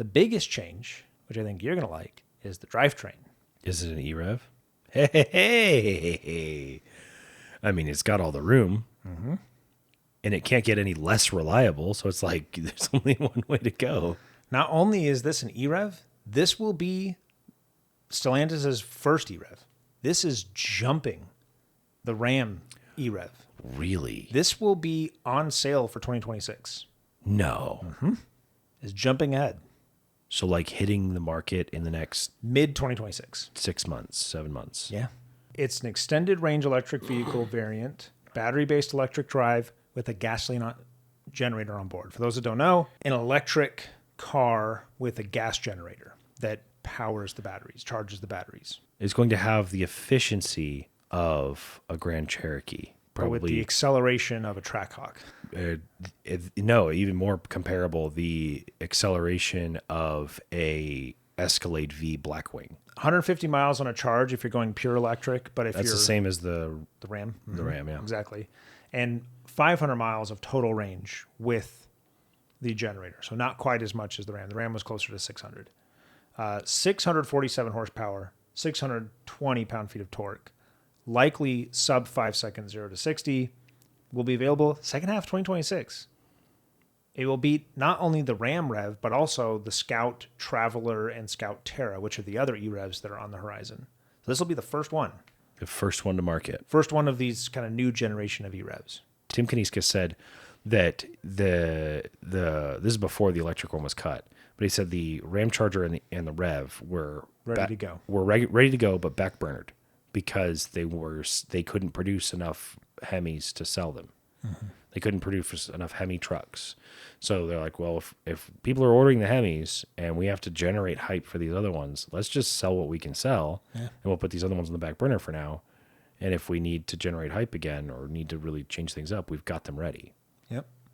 The biggest change, which I think you're going to like, is the drivetrain. Is it an E-Rev? Hey. I mean, it's got all the room. Mm-hmm. And it can't get any less reliable. So it's like there's only one way to go. Not only is this an E-Rev, this will be Stellantis' first E-Rev. This is jumping the Ram E-Rev. Really? This will be on sale for 2026. No. Mm-hmm. It's jumping ahead. So like hitting the market in the next mid-2026. 6 months, 7 months. Yeah. It's an extended range electric vehicle variant, battery-based electric drive with a gasoline generator on board. For those that don't know, an electric car with a gas generator that powers the batteries, charges the batteries. It's going to have the efficiency of a Grand Cherokee. Probably. But with the acceleration of a Trackhawk. No, even more comparable, the acceleration of a Escalade V Blackwing. 150 miles on a charge if you're going pure electric, but if That's you're... the same as the Ram. The Ram, yeah. Exactly. And 500 miles of total range with the generator. So not quite as much as the Ram. The Ram was closer to 600. 647 horsepower, 620 pound-feet of torque. Likely sub 5 seconds, 0 to 60. Will be available second half 2026. It will beat not only the Ram Rev, but also the Scout Traveler and Scout Terra, which are the other E-Revs that are on the horizon. So this will be the first one. The first one to market. First one of these kind of new generation of E-Revs. Tim Kaniska said that this is before the electric one was cut, but he said the Ram Charger and the Rev were ready to go. Ready to go, but backburnered because they couldn't produce enough Hemis to sell them. Mm-hmm. They couldn't produce enough Hemi trucks. So they're like, well, if people are ordering the Hemis and we have to generate hype for these other ones, let's just sell what we can sell, and we'll put these other ones on the back burner for now. And if we need to generate hype again or need to really change things up, we've got them ready.